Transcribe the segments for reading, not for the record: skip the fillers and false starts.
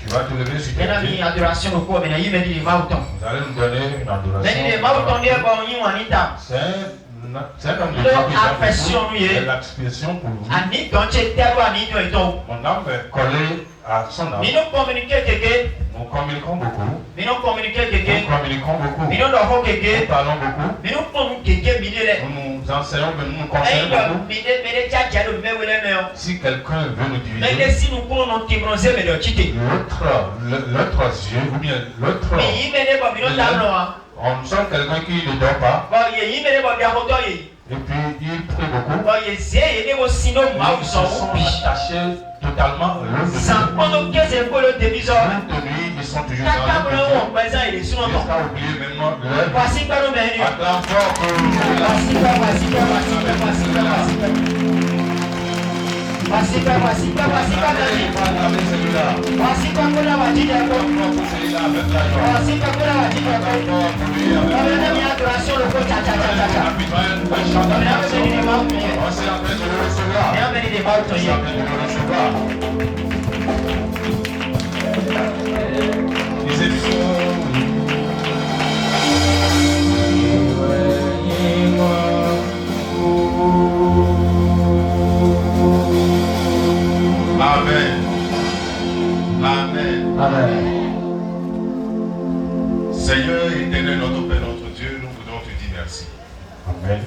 Tu vas te lever sur tes pieds. Vous allez nous donner une adoration. C'est un homme de Dieu qui est l'expression pour vous. Mon âme est collée à son âme. Nous communiquons beaucoup. Nous parlons beaucoup. Nous nous enseignons, nous nous conseillons beaucoup. Si quelqu'un veut nous diviser, l'autre yeux ou bien l'autre, on sent quelqu'un qui ne dort pas. Et puis il prie beaucoup. Ils se sont attachés totalement l'un de l'autre. Ils sont toujours dans le plaisir. Jusqu'à oublier maintenant l'heure. Acclame fort pour Amen. Amen. Amen. Seigneur éternel, notre Père, notre Dieu, nous voudrons te dire merci. Amen.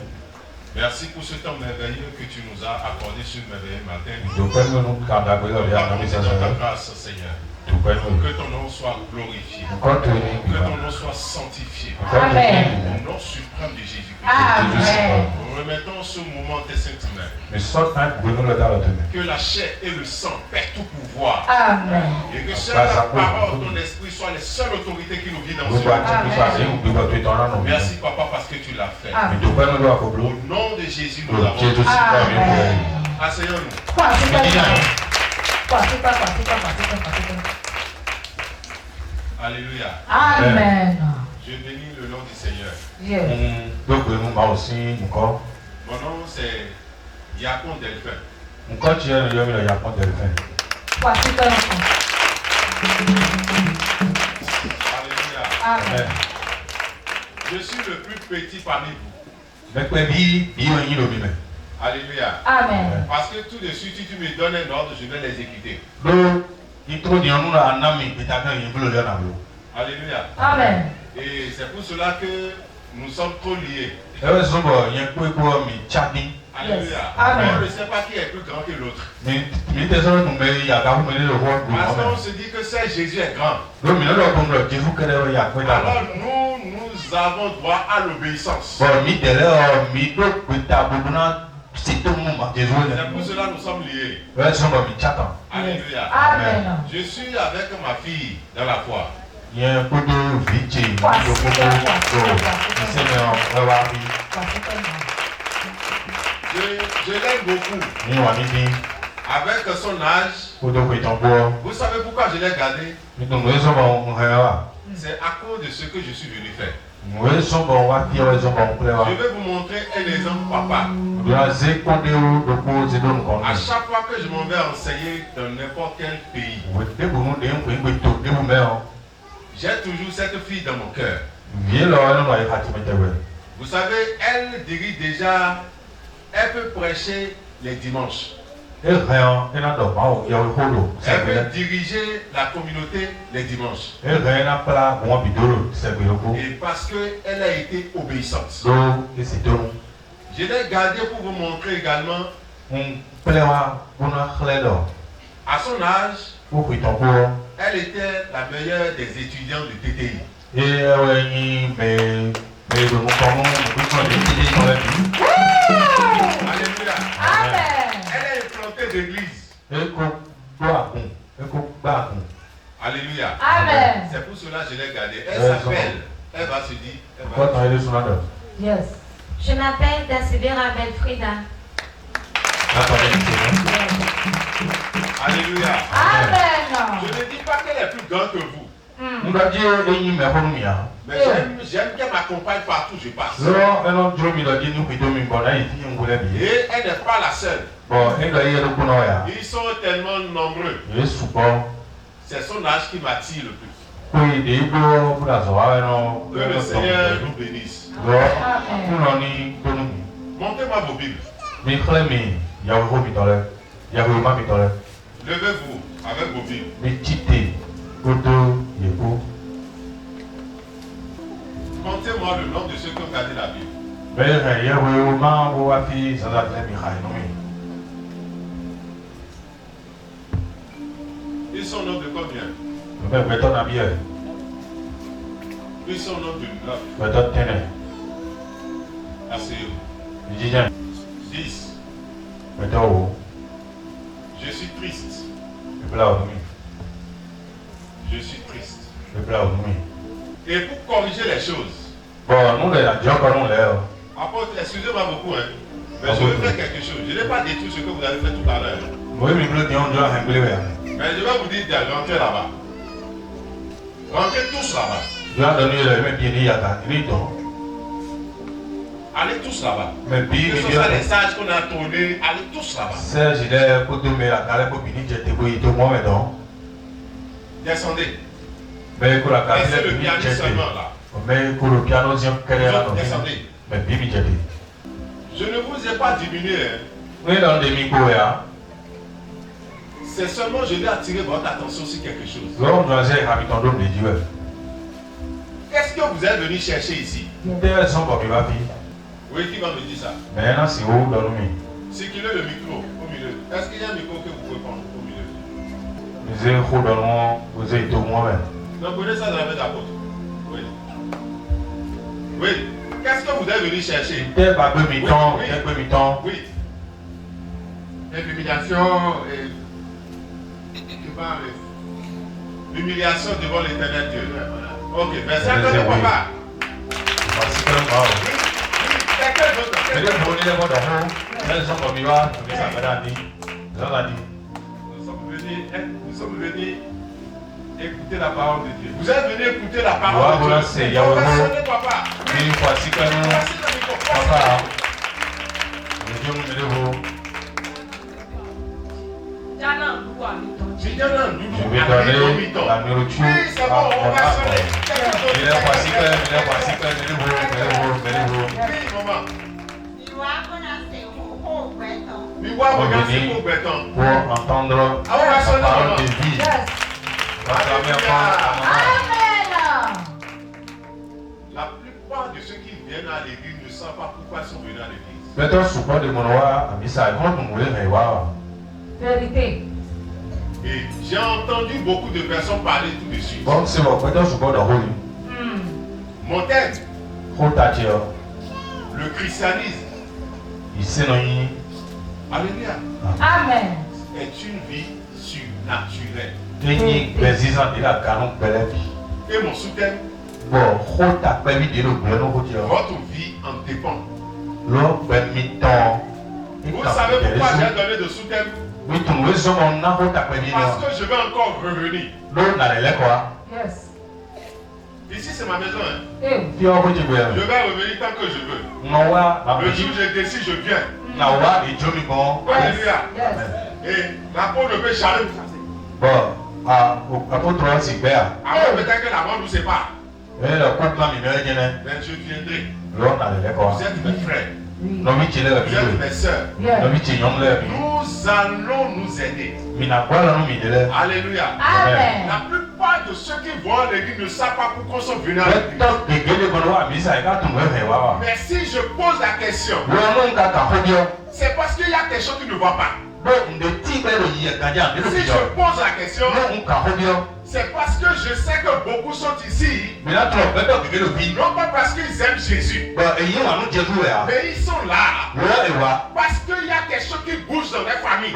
Merci pour ce temps merveilleux que tu nous as accordé ce merveilleux matin. Nous te ta grâce, Seigneur. Que ton nom soit glorifié. Que ton nom soit sanctifié. Amen. Au nom suprême de Jésus-Christ. Amen. Nous remettons ce moment tes saintes mains. Que la chair et le sang perdent tout pouvoir. Amen. Et que seule la parole de ton esprit soit les seules autorités qui nous guident dans ce monde. Merci papa parce que tu l'as fait. Amen. Au nom de Jésus nous avons dit. Asseyons-nous. Alléluia. Amen. Je bénis le nom du Seigneur. Yes. Mon nom c'est Yacon Delphin. Alléluia. Amen. Je suis le plus petit parmi vous. Alléluia. Amen. Parce que tout de suite, si tu me donnes un ordre, je vais l'exécuter. Alléluia. Amen. Et c'est pour cela que nous sommes trop liés. Alléluia. Amen. On ne sait pas qui est plus grand que l'autre. Parce qu'on se dit que c'est Jésus est grand. Alors nous avons droit à l'obéissance. C'est pour cela que nous sommes liés. Alléluia. Amen. Je suis avec ma fille dans la foi. Je l'aime beaucoup. Avec son âge, vous savez pourquoi je l'ai gardé? C'est à cause de ce que je suis venu faire. Je vais vous montrer un exemple papa. À chaque fois que je m'en vais enseigner dans n'importe quel pays, j'ai toujours cette fille dans mon cœur. Vous savez, elle dirige déjà, elle peut prêcher les dimanches. Elle peut diriger la communauté les dimanches. Et parce qu'elle a été obéissante. Je l'ai gardé pour vous montrer également. À son âge, elle était la meilleure des étudiants de TTI. Alléluia. Amen. Elle a implanté l'église. Alléluia. Amen. C'est pour cela que je l'ai gardée. Elle s'appelle. Elle va se dire. Yes. Je m'appelle Dasibera Belfrida. Alléluia. Amen. Je ne dis pas qu'elle est plus grande que vous. Mais j'aime qu'elle m'accompagne partout où je passe. Et elle n'est pas la seule. Ils sont tellement nombreux. C'est son âge qui m'attire le plus. Que le Seigneur nous bénisse. Montez-moi vos Bibles. Levez-vous avec vos Bibles. Montez-moi le nom de ceux qui ont gardé la Bible. Ils sont au nombre de combien? Ils sont au nombre de 9. Asseyez-vous. 10. Je suis triste. Je suis triste. Et pour corriger les choses, apôtre, excusez-moi beaucoup, hein, mais je vais faire quelque chose. Je n'ai pas détruit ce que vous avez fait tout à l'heure. Mais je vais vous dire d'entrer là-bas. Rentrez tous là-bas. Allez tous là-bas. Que ce soit les sages qu'on a tournés, allez tous là-bas. Descendez. Laissez le pianiste seulement là. Descendez. Je ne vous ai pas diminué. Hein. C'est seulement je vais attirer votre attention sur quelque chose. Qu'est-ce que vous êtes venu chercher ici? Oui, qui va me dire ça? Circulez le micro au milieu. Est-ce qu'il y a un micro que vous pouvez prendre au milieu? Donc, prenez ça dans la main d'apôtre. Oui. Oui. Qu'est-ce que vous êtes venu chercher? Oui. L'humiliation et l'humiliation devant l'Éternel Dieu. Ok, merci à toi, papa. Nous sommes venus écouter la parole de Dieu. Vous êtes venus écouter la parole de Dieu. Papa. Je vais donner la nourriture. Oui, c'est bon, on va sonner. Oui, maman. Pour entendre la parole de vie. La plupart de ceux qui viennent à l'église ne savent pas pourquoi ils sont venus à l'église. Vérité. Et j'ai entendu beaucoup de personnes parler tout de suite. Mon texte, le christianisme, alléluia, Amen. est une vie surnaturelle. Et mon sous-thème, votre vie en dépend. Vous savez pourquoi j'ai donné de sous-thème? Parce que je vais encore revenir. Yes. Ici c'est ma maison. Hein. Eh. Je vais revenir tant que je veux. Le jour où je décide, je viens. Alléluia. Yes. Et la peau ne peut jamais vous chasser. Avant peut-être que la mort nous sépare. Mais je viendrai. Vous êtes mes frères. Vous êtes mes soeurs. Yes. Nous allons nous aider. Alléluia. Amen. La plupart de ceux qui vont à l'église ne savent pas pourquoi ils sont venus à l'église. Mais si je pose la question, c'est parce qu'il y a quelque chose qui ne va pas. Si je pose la question, c'est parce que je sais que beaucoup sont ici, non pas parce qu'ils aiment Jésus, mais ils sont là parce qu'il y a quelque chose qui bouge dans les familles.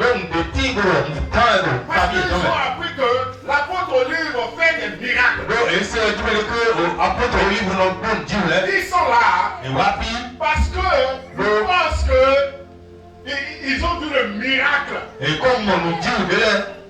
Parce qu'ils ont appris que l'apôtre Olive fait des miracles. Ils sont là parce que je pense que ils ont vu le miracle.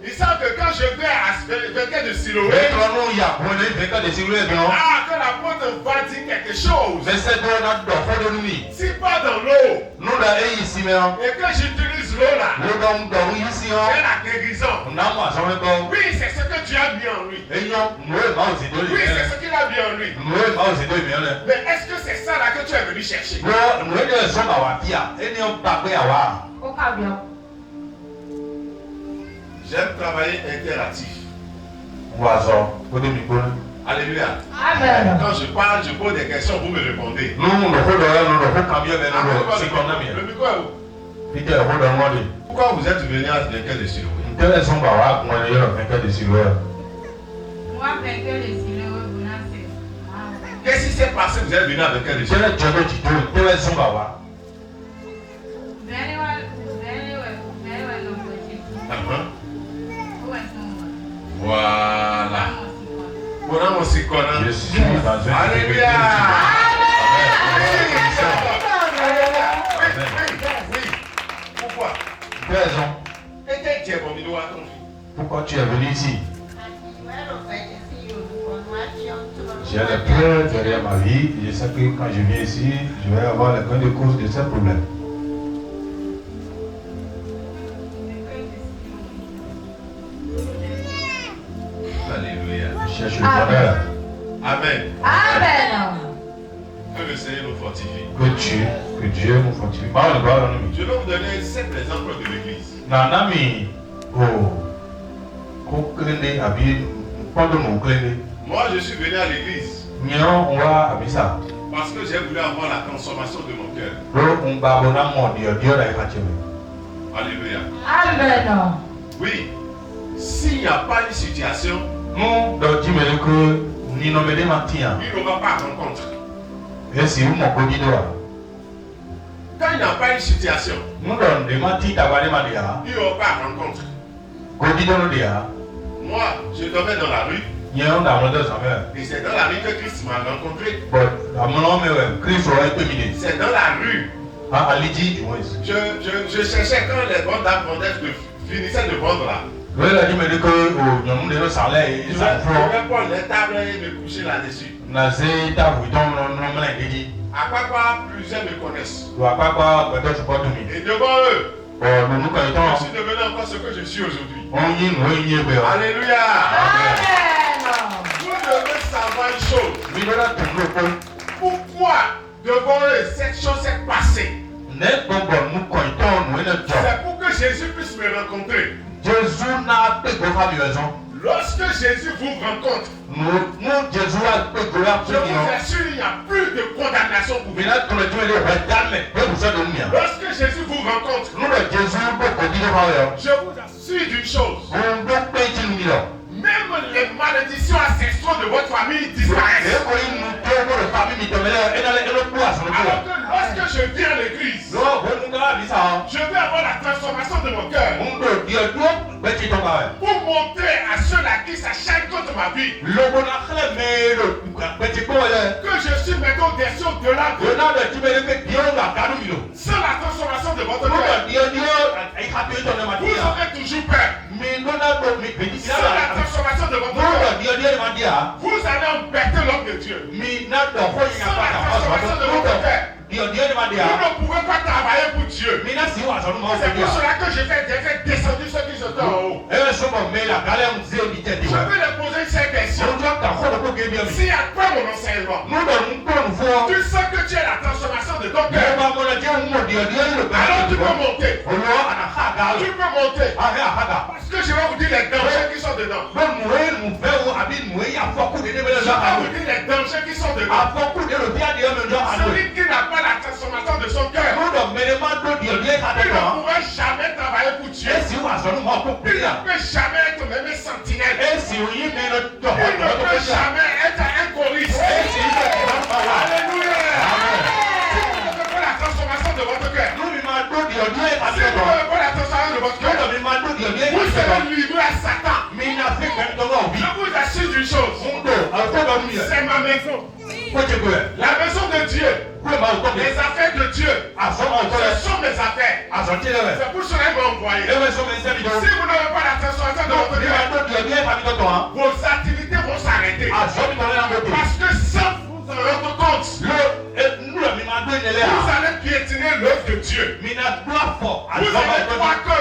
Ils savent que quand je vais à 24 de Siloé, Et toi, nous, il y a pour les 24 de Siloé, non? ah, quand l'apôtre va dire quelque chose, Mais c'est dans notre d'enfant de nuit. si pas dans l'eau, Nous, là, ici, mais on et que j'utilise l'eau là, dans ici, c'est la guérison. on a moi, ça me bon. Oui, c'est ce que tu as mis en lui. Et non, nous, c'est de Oui, c'est ce qu'il a mis en lui. Nous, c'est de bien. Mais est-ce que c'est ça là que tu es venu chercher? Non, nous, sommes à Wapia. Et nous, pas à Wa. Au cas bien. J'aime travailler interactif. Oiseau, côté micro. Alléluia. Amen. Quand je parle, je pose des questions, vous me répondez. Nous, nous, nous, cambier, mais Ah, nous, c'est qu'on a le bien. micro est où? Peter, hold on, Pourquoi vous êtes venu à 24 de Siloé? Quels sont Bawa, moi, il y a 24 de Siloé. Moi, vainqueur de Siloé, vous n'avez Qu'est-ce qui s'est passé? Vous êtes venu à 24 de Siloé? Quels sont Bawa? Voilà. Pour aussi connaître. Je suis dans une Alléluia. Oui. Pourquoi? Raison. Et quel Dieu est venu à ton fils? Pourquoi tu es venu ici? J'ai le peur derrière ma vie. Je sais que quand je viens ici, je vais avoir le gain de cause de ces problèmes. Alléluia. Je cherche le bonheur. Amen. Amen. Que le Seigneur nous fortifie. Que Dieu nous fortifie. Je vais vous donner 7 exemples de l'église. Nanami, oh, Kokrende, Abi, pendant mon clé, Moi, je suis venu à l'église Nyan, on va Abissa. parce que j'ai voulu avoir la transformation de mon cœur. On va abonner mon Dieu, Dieu l'a fait. Alléluia. Amen. Oui. S'il n'y a pas une situation, Nous, dans Dieu, que ni nommé des matins, il n'aura pas de rencontre. et si vous m'en connaissez, Quand il n'y a pas une situation, nous donnons des matins, t'as des matins, il n'y aura pas de rencontre. Kodidon dia, Moi, je dormais dans la rue Nyan dans le désert. et c'est dans la rue que Christ m'a rencontré. But, à mon nom, Christ aurait été miné. C'est dans la rue. À Lydie, du moins. Je cherchais quand les bonnes dames vendaient, je finissais de vendre là. Oui, il a dit, mais que, oh, nous avons des salaires, Je ils vais sont prendre les tables et me coucher là-dessus. Nazé, t'as vu, donc, non, non, dit. À quoi plusieurs me connaissent. Tu vas pas quoi, peut-être tu peux tout. Et devant eux, Oh, nous, quand ils je sont. suis devenu encore ce que je suis aujourd'hui. On y est, Alléluia. Amen. Vous devez savoir une chose. mais là, tu peux. Pourquoi devant eux cette chose s'est passée? N'est pas bon, nous, quand ils sont, nous, C'est pour que Jésus puisse me rencontrer. Jésus n'a pas de raison. Lorsque Jésus vous rencontre, Nous, Jésus a pas de je vous raison. assure, il n'y a plus de condamnation pour vous. Mais là, tu le dis, il est redamé. Et vous êtes le mien. Lorsque Jésus vous rencontre, Nous, le Jésus, on peut dire, je vous assure d'une chose. on doit payer une million. Même les malédictions ancestrales de votre famille disparaissent. Alors que lorsque je viens à l'église, je vais avoir la transformation de mon cœur pour montrer à ceux à qui ça chaîne contre ma vie que je suis maintenant au-dessus au-delà de sans la transformation de votre cœur. Vous aurez toujours peur. Sans la transformation de votre cœur, vous allez embêter l'homme de Dieu. Sans la transformation de votre cœur, vous ne pouvez pas travailler pour Dieu. C'est pour cela que j'ai fait descendre ceux qui sont en haut. Je vais leur poser cette question. Si après mon enseignement, tu sens que tu as la transformation de ton cœur, alors tu peux monter. Tu peux monter. Parce que je vais vous dire les dangers qui sont dedans. Je vais vous dire les dangers qui sont dedans. Celui qui n'a pas la transformation de son cœur, il ne pourra jamais travailler pour Dieu. Il ne peut jamais être même sentinelle. Il ne peut jamais être un choriste. Alléluia. Si vous ne faites pas la transformation de votre cœur, si vous ne faites pas la transformation de votre cœur, vous serez livré à Satan. Je vous assure d'une chose, c'est ma maison. La maison de Dieu, les affaires de Dieu, ce sont mes affaires. C'est pour cela qu'il m'a envoyé. Si vous n'avez pas la transformation de vos activités vont s'arrêter. Parce que sans vous en rendre compte, vous allez piétiner l'œuvre de Dieu. Vous allez croire que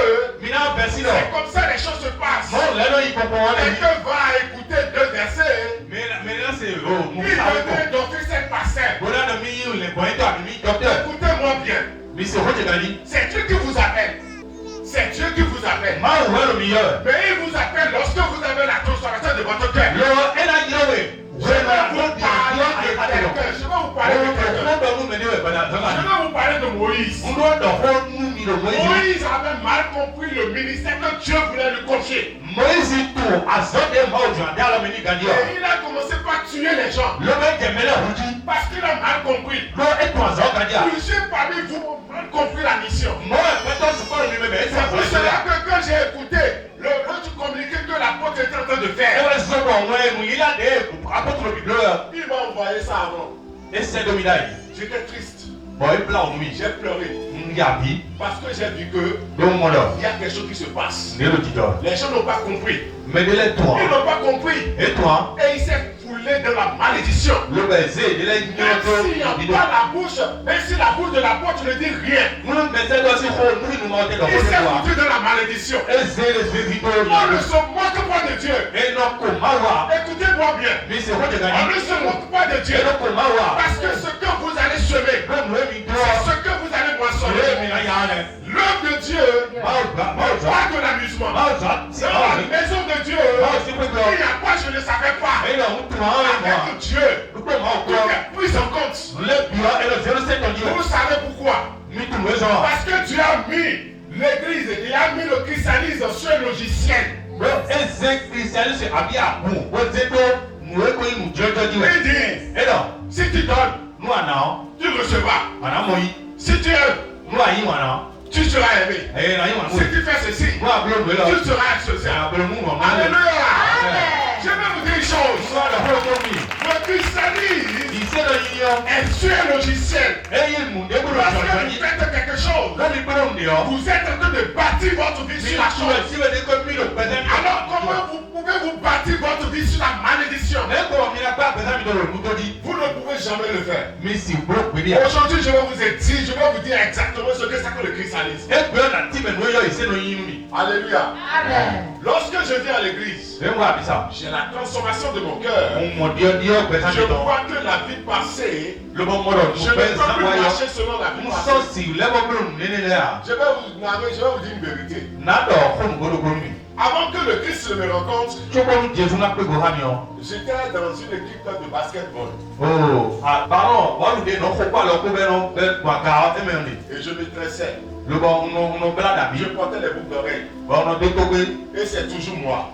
c'est comme ça les choses se passent. Quelqu'un va écouter 2 versets. Il venait d'offrir cette parcelle. Écoutez-moi bien. C'est Dieu qui vous appelle. C'est Dieu qui vous appelle. Mais il vous appelle lorsque vous avez la transformation de votre cœur. Je vais vous parler de quelqu'un. Je vais vous parler de Moïse. Moïse avait mal compris le ministère que Dieu voulait lui confier. Et il a commencé par tuer les gens. Parce qu'il a mal compris. Plusieurs parmi vous ont mal compris la mission. C'est pour cela que quand j'ai écouté l'autre communiqué que l'apôtre était en train de faire, il m'a envoyé ça avant. J'étais triste. J'ai pleuré. Parce que j'ai vu que il y a quelque chose qui se passe. Les gens n'ont pas compris. Ils n'ont pas compris. Et il s'est foulé dans la malédiction. Même s'il n'y a pas la bouche, même si la bouche de l'apôtre ne dit rien, il s'est foutu dans la malédiction. On ne se moque pas de Dieu. Écoutez-moi bien. On ne se moque pas de Dieu. Parce que ce que vous allez semer, c'est ce que vous allez moissonner. L'œuvre de Dieu n'est pas de l'amusement. Dans la maison de Dieu, il n'y a pas, je ne savais pas. Avec Dieu, tout est pris en compte. Vous savez pourquoi? Parce que Dieu a mis l'église, il a mis le christianisme sur un logiciel. Il dit, si tu donnes, tu recevras. Si tu aimes, tu seras aimé. Si tu fais ceci, tu seras associé. Alléluia. Je vais vous dire une chose. Le christianisme est sur un logiciel. Lorsque vous faites quelque chose, vous êtes en train de bâtir votre vie sur la chose. Alors comment vous pouvez vous bâtir votre vie sur la malédiction? Vous ne pouvez jamais le faire. Aujourd'hui, je vais vous dire exactement ce que c'est que le christianisme. Alléluia. Amen. Lorsque je viens à l'église, j'ai la transformation de mon cœur. Je vois que la vie passée, je ne peux plus marcher selon la vie passée. Je vais vous dire une vérité. Avant que le Christ me rencontre, j'étais dans une équipe de basketball. Et je me dressais. Je portais les boucles d'oreilles. Et c'est toujours moi.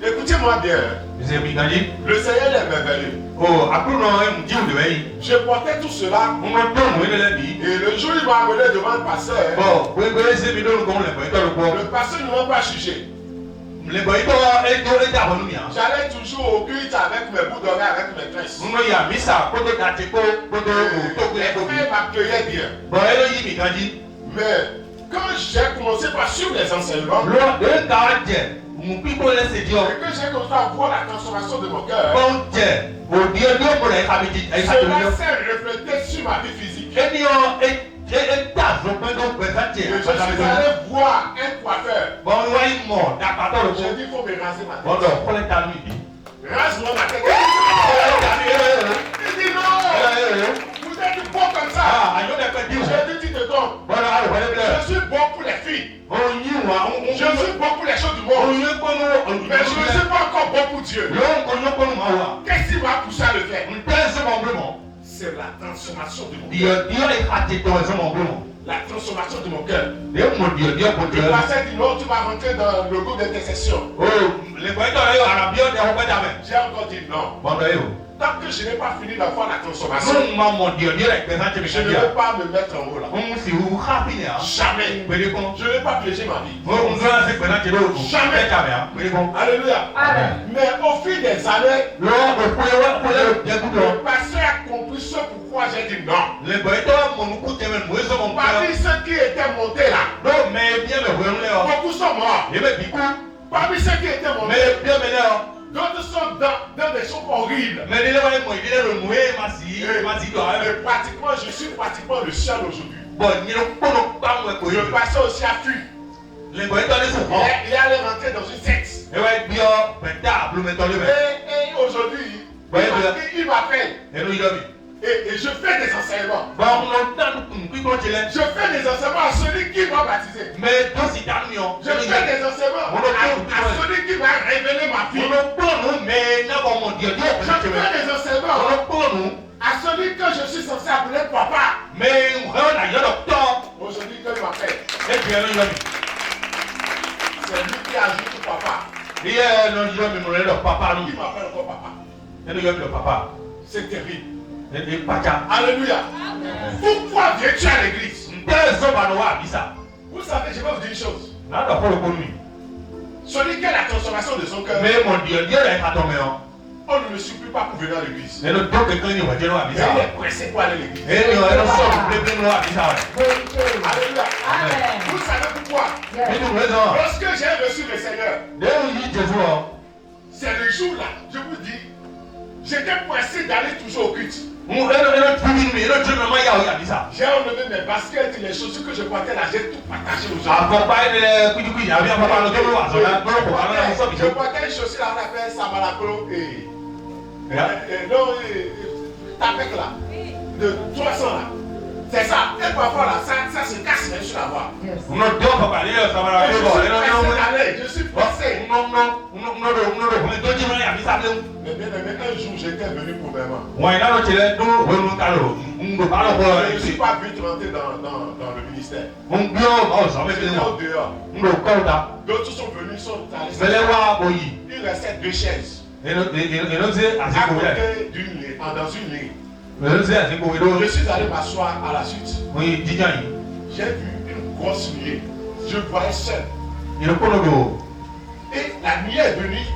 Écoutez-moi bien. Le Seigneur est merveilleux. Je portais tout cela. Et le jour où il m'a amené devant le pasteur, le pasteur ne m'a pas jugé. J'allais toujours au culte avec mes bouts d'oreilles, avec mes tresses. Les frères m'accueillaient bien. Mais quand j'ai commencé par suivre les enseignements, et que j'ai commencé à voir la transformation de mon cœur, cela s'est reflété sur ma vie physique. Et je suis allé voir un coiffeur. J'ai dit, il faut me raser ma tête. Rase-moi ma tête. Il dit non. Vous êtes bon comme ça. J'ai dit, tu te trompes. Je suis bon pour les filles. Je suis bon pour les choses du monde. Mais je ne suis pas encore bon pour Dieu. Qu'est-ce qui m'a poussé à le faire? C'est la transformation de mon cœur. La transformation de mon cœur. Le pasteur dit non, tu vas rentrer dans le groupe d'intercession. J'ai encore dit non. Tant que je n'ai pas fini d'avoir la transformation, je ne vais pas me mettre en haut là. Jamais. Je ne vais pas piéger ma vie. Jamais. Alléluia. Amen. Mais au fil des années, le pasteur a compris ce pourquoi j'ai dit non. Parmi ceux qui étaient montés là, beaucoup sont morts. Parmi ceux qui étaient mauvais, Mais bien maintenant. d'autres sont dans des choses horribles. Mais il est remoué, Et pratiquement, je suis pratiquement le seul aujourd'hui. bon, il Le pasteur aussi a fui. Il allait rentrer dans une secte. Et aujourd'hui, il m'appelle. Et je fais des enseignements. Je fais des enseignements à celui qui m'a baptisé. Je fais des enseignements à celui qui m'a révélé ma vie. Je fais des enseignements à celui que je suis censé appeler papa. Aujourd'hui, quand il m'appelle, c'est lui qui ajoute papa. Il m'appelle encore papa. C'est terrible. Alléluia. Pourquoi viens-tu à l'église? Vous savez, je vais vous dire une chose. Celui qui a la transformation de son cœur, on ne le supplie pas pour venir à l'église. Mais il est pressé pour aller à l'église. Alléluia. Vous savez pourquoi? Lorsque j'ai reçu le Seigneur, c'est le jour-là, je vous dis, j'étais pressé d'aller toujours au culte. J'ai enlevé mes baskets, les chaussures que je portais là, j'ai tout partagé aux gens. Je portais une chaussure là, on appelle Samalakolo et Tapek là, de 300 là. C'est ça. Et parfois là, ça se casse même sur la voie. Je suis pressé. Mais bien aimé, un jour j'étais venu pour mes mains. Je ne suis pas vite rentré dans le ministère. J'étais au dehors. D'autres sont venus, sont allés. Il restait 2 chaises. À côté dans une ligne. Je suis allé m'asseoir à la suite. J'ai vu une grosse nuée. Je voyais seul. Et la nuée est venue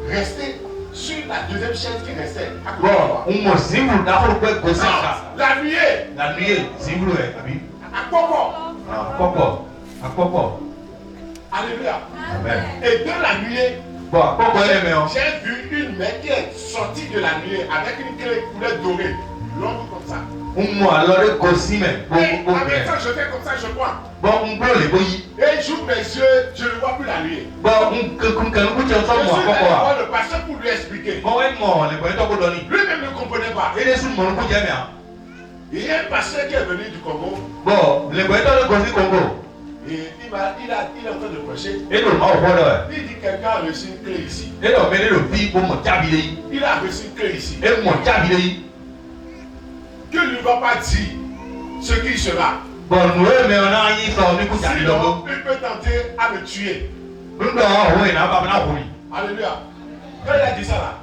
rester sur la deuxième chaise qui restait à côté de moi. La nuée. À Coco. Alléluia. Amen. Et dans la nuée, j'ai vu une main qui est sortie de la nuée avec une clé couleur dorée, longue comme ça. Et en même temps, je fais comme ça, je crois. Et j'ouvre mes yeux, je ne vois plus la nuée. Je suis allé voir le pasteur pour lui expliquer. Lui-même ne comprenait pas. Il y a un pasteur qui est venu du Congo. Et il est en train de prêcher. Il dit quelqu'un a reçu une clé ici. Il a reçu une clé ici. Que ne va pas dire ce qui sera. Sinon, il peut tenter à me tuer. Alléluia. Quand il a dit ça là,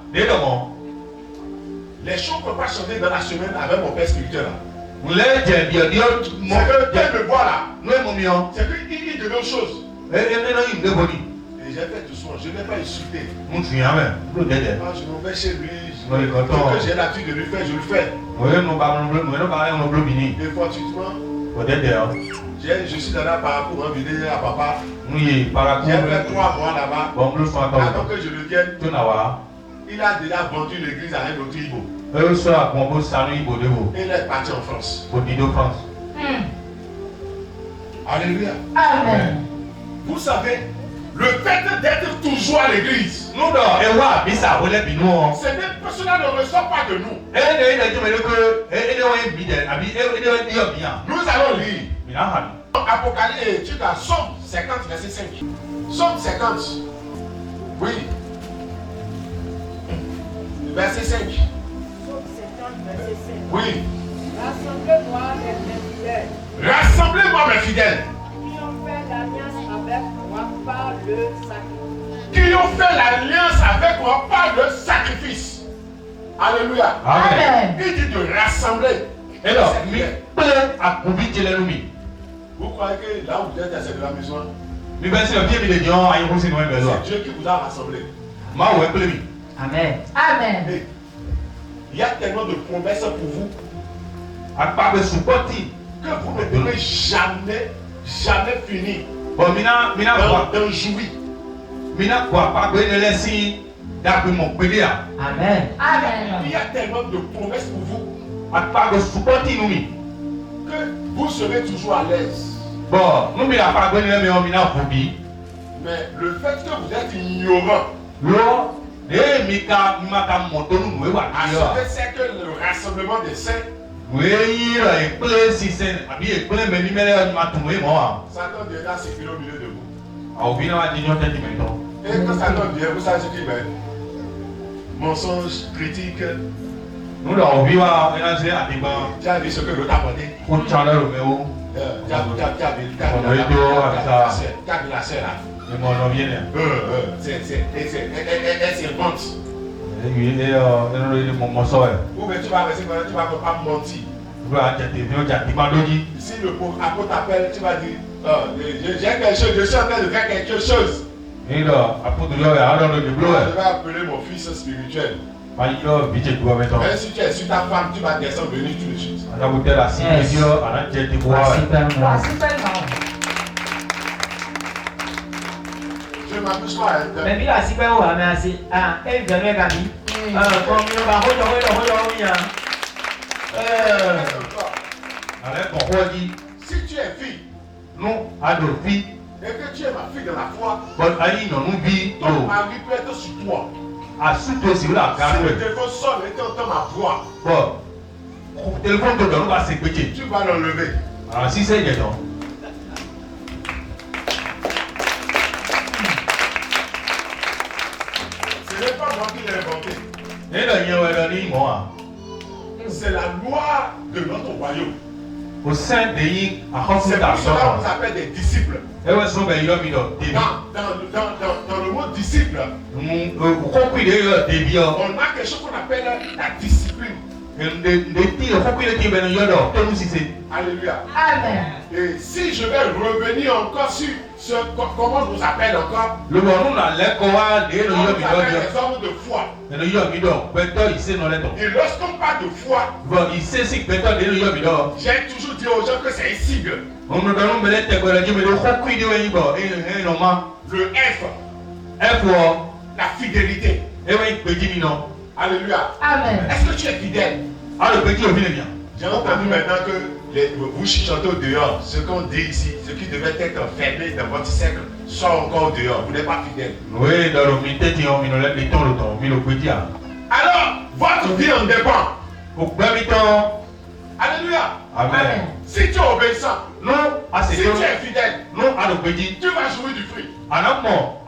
les choses ne peuvent pas changer dans la semaine avec mon père spirituel là. C'est que quand il me voit là, c'est qu'il dit de bonnes choses. Et j'ai fait doucement, je ne l'ai pas insulté. Quand je m'en vais chez lui, ce que j'ai l'habitude de lui faire, je le fais. Et fortuitement, je suis allé par rapport à vidéo à papa. J'ai fait 3 mois là-bas. Avant que je revienne, il a déjà vendu l'église à un autre Igbo. Et il est parti en France. Alléluia. Amen. Vous savez, le fait d'être toujours à l'église, ce n'est pas cela ne ressort pas de nous. Nous allons lire Apocalypse, tu as Somme 50, verset 5. Somme 50. Oui. Verset 5. Oui. Rassemblez-moi mes fidèles. Rassemblez-moi mes fidèles. Qui ont fait l'alliance avec moi par le sacrifice. Qui ont fait l'alliance avec moi par le sacrifice. Alléluia. Amen. Il dit de rassembler. Vous croyez que là où vous êtes, c'est de la maison? C'est Dieu qui vous a rassemblé. Amen. Amen. Il y a tellement de promesses pour vous que vous ne pourrez jamais finir d'en jouir. Mina quoi pas de laisser d'après mon pédé. Amen. Amen. Il y a tellement de promesses pour vous À part de supporter nous. que vous serez toujours à l'aise. Bon, nous n'avons pas de mais on a phobie. Mais le fait que vous êtes ignorant, Lo, mika monto nous nous à ce que c'est que le rassemblement des saints, oui, là, et plein si c'est habillé plein mais numéro m'a tombé moi. Satan viendra circuler au milieu de vous. Ah, oui, on a dit non tête maintenant. Et quand Satan vient, vous savez ce qu'il met. Mensonge, critique. Nous là, on vit à énergie à des bancs. Tu as vu ce que l'autre a porté. Pour Charles Romeo. Tu as vu la sœur là. Et mon nom vient. Elle s'invente. Il est mon soeur. Ou bien tu vas pas mentir. Si le apôtre t'appelle, tu vas dire j'ai quelque chose, je suis en train de faire quelque chose. Et là, apôtre, je vais appeler mon fils spirituel. Même si tu es sur ta femme, tu vas descendre venir tout de suite. Je m'amuse pas. Mais il a si bien mais assez. Ah, elle vient avec Gabi. Comme il va si tu es fille, non, ado fille, et que tu es ma fille dans la foi, bon, allez, non, nous vit, ton mari peut être sur toi. à sous si vous la Si le gardez. téléphone sonne et tu entends ma voix, Bon, le téléphone te donne, va s'écouter. tu vas l'enlever. Alors, si c'est dedans. Ce n'est pas moi qui l'ai inventé. Et là, il y a un livre, moi. C'est la loi de notre royaume. Au sein de l'île, à C'est Hofouta, pour cela qu'on s'appelle des disciples. et ouais, son ben, il a mis dans Dans le mot disciple, Pourquoi il est débile? on a quelque chose qu'on appelle la discipline. Alléluia. Amen. Et si je vais revenir encore sur comment on nous appelle encore, Le bon, nous, la l'école, on nous appelle les hommes de foi. Et lorsqu'on parle de foi, j'ai toujours dit aux gens que c'est un sigle. Le F, la fidélité. Alléluia. Amen. Est-ce que tu es fidèle? J'ai entendu maintenant que vous chuchotez au dehors. Ce qu'on dit ici, ce qui devait être fermé dans votre cercle, sort encore au dehors. Vous n'êtes pas fidèle. Alors, votre vie en dépend. Alléluia. Amen. Si tu es obéissant, si tu es fidèle, Non, tu vas jouir du fruit. Tu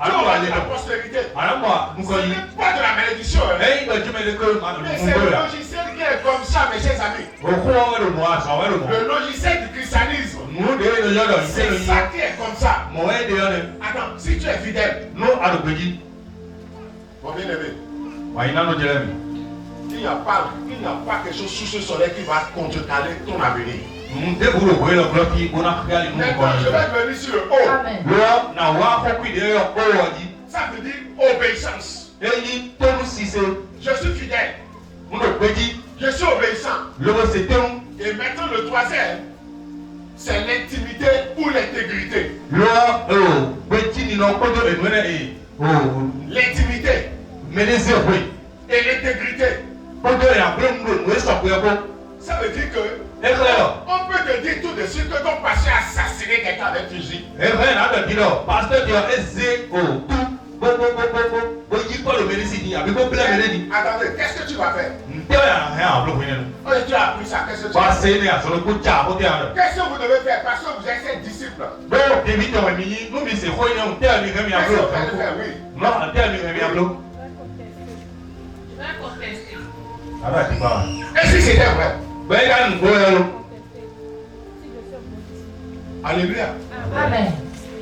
Anamo, auras de la postérité. Ce n'est pas de la malédiction. Mais c'est le logiciel qui est comme ça, mes chers amis. Le logiciel du christianisme. C'est ça qui est comme ça. Attends, si tu es fidèle, mon bien-aimé, il n'y a pas quelque chose sous ce soleil qui va contrecarrer ton avenir. Maintenant, je vais venir sur le haut. Amen. Ça veut dire obéissance. Je suis fidèle. Je suis obéissant. Et maintenant, le troisième, c'est l'intimité ou l'intégrité. L'intimité et l'intégrité. Ça veut dire que on peut te dire tout de suite que ton pasteur a assassiné quelqu'un avec fusil. Attendez, qu'est-ce que tu vas faire? Oh, tu as appris ça, qu'est-ce que tu vas faire? Qu'est-ce que vous devez faire? Parce que vous êtes ses disciples. Qu'est-ce que vous allez faire? Oui. Je vais contester. Et si c'était vrai? Alléluia. Amen.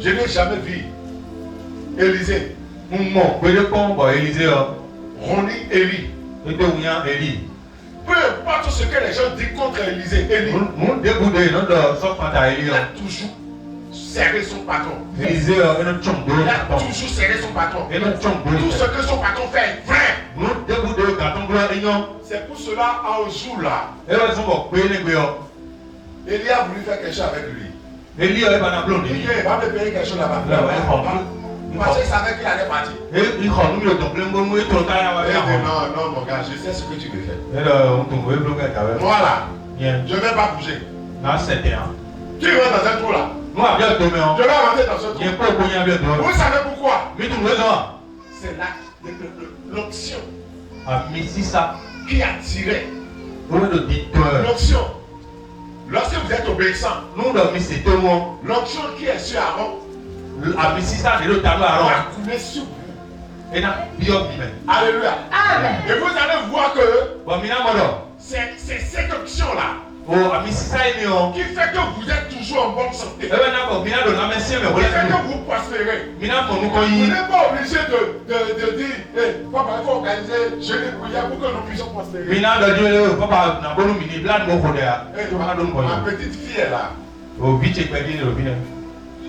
Je n'ai jamais vu Élisée, Roni, Élie. Peu importe ce que les gens disent contre Élisée, Élie, il a toujours serré son patron. Il a toujours serré son patron. Tout ce que son patron fait est vrai. C'est pour cela, un jour là, Élie a voulu faire quelque chose avec lui. Il dit, il va me payer quelque chose là-bas. Parce qu'il savait qu'il allait partir. Il dit non, non, mon gars, je sais ce que tu veux faire. Moi là, je ne vais pas bouger. Tu vas dans un trou là. Je vais rentrer dans ce trou. Vous savez pourquoi? C'est l'onction qui attirait. L'onction. Lorsque vous êtes obéissant, l'onction qui est sur Aaron va couler sur vous. Alléluia. Amen. Et vous allez voir que c'est cette onction-là qui fait que vous êtes toujours en bonne santé. Qui fait que vous prospérez. Vous n'êtes pas obligé de dire, papa, il faut organiser jeûne et prière pour que nous puissions prospérer. Ma petite fille est là.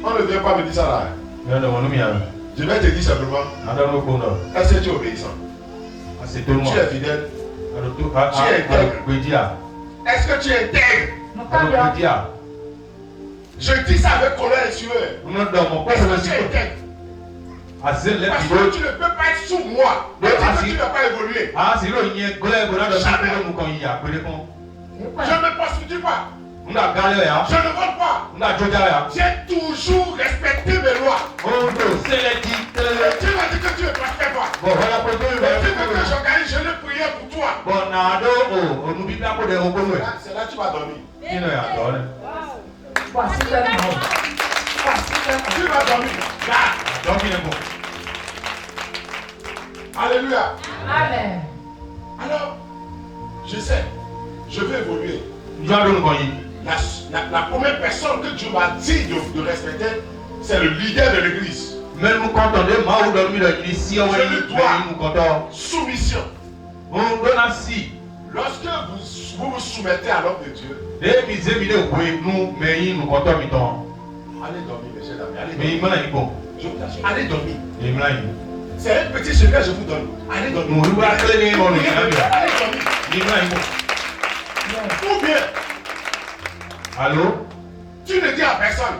On ne vient pas me dire ça là. Je vais te dire simplement, est-ce que tu es obéissant? Tu es fidèle? Tu es intègre? Est-ce que tu es intègre? Je dis ça avec colère et sueur. Est-ce que tu es intègre? Parce que tu ne peux pas être sous moi. Et tu ne vas pas évoluer. Jamais. Je ne me poursuis pas. Je ne vole pas. J'ai toujours respecté mes lois. Tu m'as dit que tu ne prospères pas. Tu veux que j'organise jeûne et prière pour toi. C'est là que tu vas dormir. Voici le mot. Tu vas dormir. Là. Alléluia. Amen. Alors, je sais, je vais évoluer. La première personne que Dieu m'a dit de respecter, c'est le leader de l'église. Je lui dois soumission. Lorsque vous vous soumettez à l'homme de Dieu, allez dormir, mes chers amis. Allez dormir. Je vous assure, allez dormir. C'est un petit secret que je vous donne. Allez dormir. Allez dormir. Ou bien, allô? tu ne dis à personne.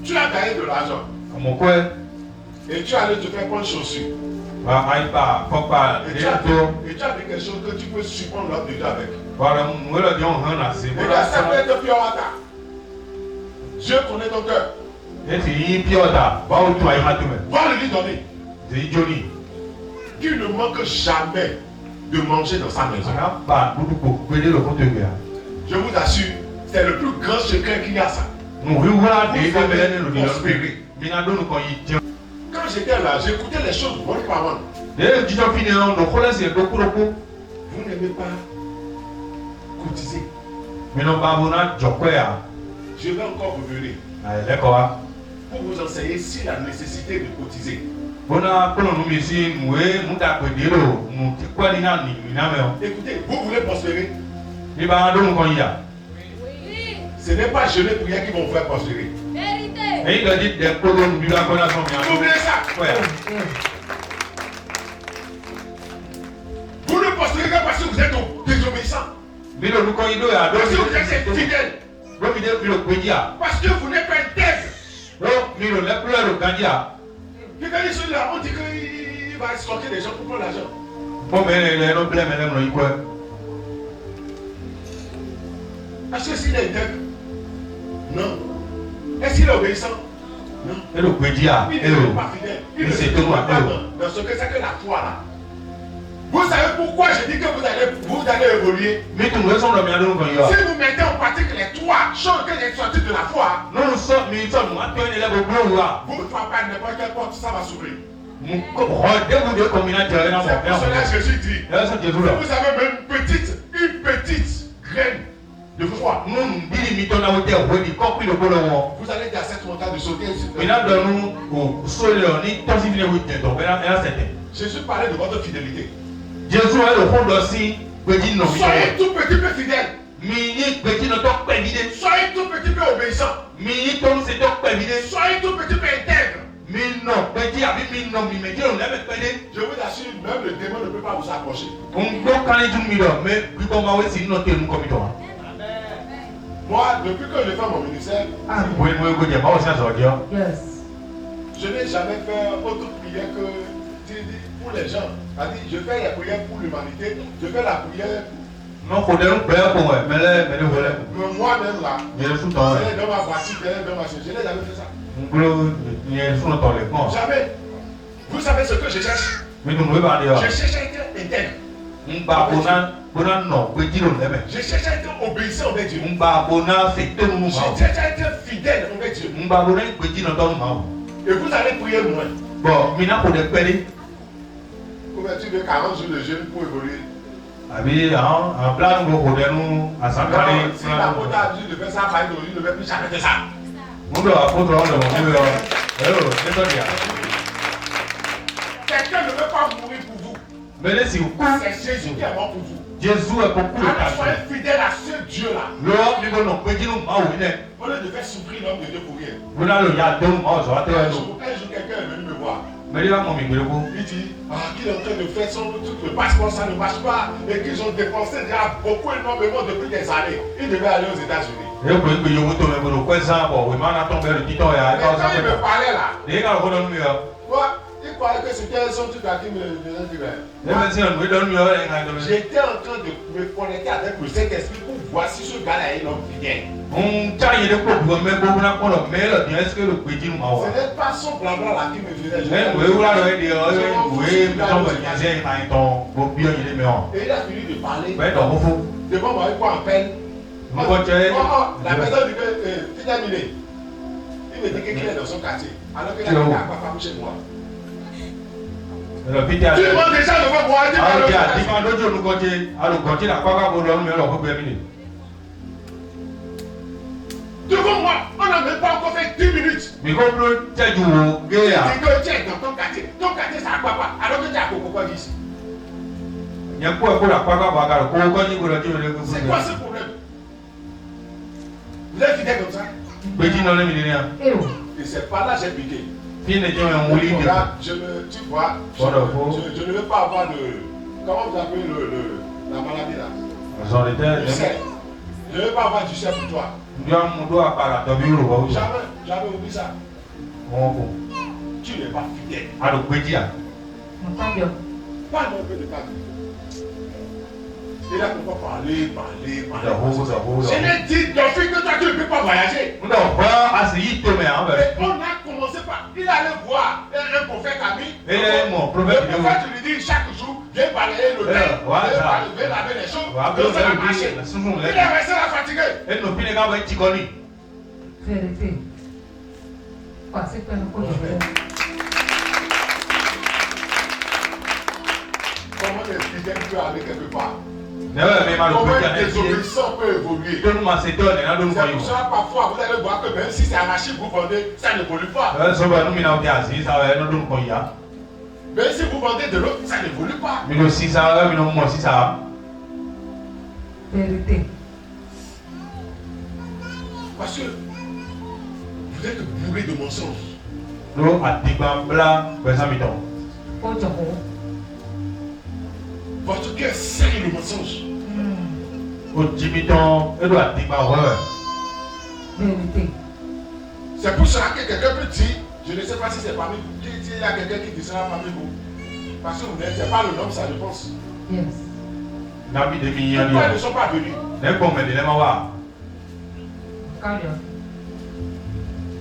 Tu as gagné de l'argent. Et tu allais te faire prendre chaussure. Et tu as fait quelque chose que tu peux supprendre l'ordre de Dieu avec. Et là, ça peut être pure water. Dieu connaît ton cœur. Va lui donner. Qu'il ne manque jamais de manger dans sa maison. Je vous assure, c'est le plus grand secret qu'il y a ça. Quand j'étais là, j'écoutais les choses one par one. Vous n'aimez pas cotiser. Je vais encore revenir pour vous enseigner si la nécessité de cotiser. Écoutez, vous voulez prospérer? Ce n'est pas jeûner prière qui vont vous faire prospérer. Oubliez ça. Vous ne prospérez que parce que vous êtes désobéissant. Parce que vous êtes fidèle. Parce que vous n'êtes pas intègre. Quelqu'un dit celui-là, on dit qu'il va escroquer des gens pour prendre l'argent. Est-ce que s'il est intègre? Non. Est-ce qu'il est obéissant? Non. Il n'est pas fidèle. Il ne se trouve pas dans ce que c'est que la foi là. Vous savez pourquoi je dis que vous allez évoluer? Si vous mettez en pratique les trois choses que j'ai sorties de la foi, vous ne faites pas n'importe quelle porte, ça va s'ouvrir. C'est pour cela que Jésus dit, vous avez même une petite graine de foi. Vous allez dire à cette montagne de sauter. Jésus parlait de votre fidélité. Soyez tout petit peu fidèle. Soyez tout petit peu obéissant. Soyez tout petit peu intègre. Je vous assure, même le démon ne peut pas vous approcher. Moi, depuis que je fais mon ministère, Yes. je n'ai jamais fait autre prière que pour les gens. C'est-à-dire, je fais la prière pour l'humanité, je fais la prière. Non, faut dire mais moi-même là, je dans ma voiture, dans ma chaise, je n'ai jamais fait ça. Jamais. Vous savez ce que je cherche? Je cherche à être intègre. Je cherche à être obéissant envers Dieu. Je cherche à être fidèle envers Dieu. Et vous allez prier moins. Couverture de 40 jours de jeûne pour évoluer. Si l'apôtre a dit de faire ça, par exemple, il ne veut plus jamais faire ça. Quelqu'un ne veut pas mourir pour vous. C'est Jésus qui est mort pour vous. Alors soyez fidèle à ce Dieu-là. Au lieu de faire souffrir l'homme de Dieu pour rien. Un jour, quelqu'un est venu me voir. Il dit qu'il est en train de faire son truc, le passeport, ça ne marche pas. Et qu'ils ont dépensé déjà beaucoup énormément depuis des années. Il devait aller aux États-Unis. Mais quand il me parlait là, moi, il croyait que c'était son truc à qui me disait. J'étais en train de me connecter avec le Saint-Esprit pour voir si ce gars-là est un homme fidèle. Ce n'est pas son blabla là qui me faisait. Et il a fini de parler. Devant moi, il prend en peine. La personne dit que c'est terminé. Il me dit qu'il est dans son quartier. Alors qu'il a dit à papa chez moi. Tu demandes déjà de me voir. Devant moi, on n'a même pas encore fait 10 minutes. Il dit que tu es dans ton quartier. Ton quartier, c'est à papa. Alors que tu es à Coco ici. C'est quoi ce problème? Vous êtes fidèle comme ça? Et c'est par là que j'ai piqué. Là, tu vois, je ne veux pas avoir de. Comment vous appelez la maladie là? Du cerf. Je ne veux pas avoir du cerf pour toi. Jamais oublié ça. Tu n'es pas fidèle. Pas non plus de ta vie. Il a pourquoi parler. Je l'ai dit, ton fils que toi tu ne peux pas voyager. Mais on a commencé par. Il allait voir un prophète ami. Le prophète lui dit chaque jour, viens balayer le terre, viens laver les choses, viens faire marcher. Il est resté là fatigué. Vérité. Comment les fidèles peuvent aller quelque part? Comment les désobéissants peuvent évoluer? C'est pour ça parfois vous allez voir que même si c'est un machine vous vendez, ça n'évolue pas. Même si vous vendez de l'eau, ça n'évolue pas. Vérité. Parce que vous êtes bourré de mensonges. Votre cœur saigne le mensonge. Vérité. C'est pour cela que quelqu'un peut dire, je ne sais pas si c'est parmi vous, il y a quelqu'un qui dit cela parmi vous. Parce que vous n'êtes pas le nom, ça je pense. Yes. Pourquoi ils ne sont pas venus?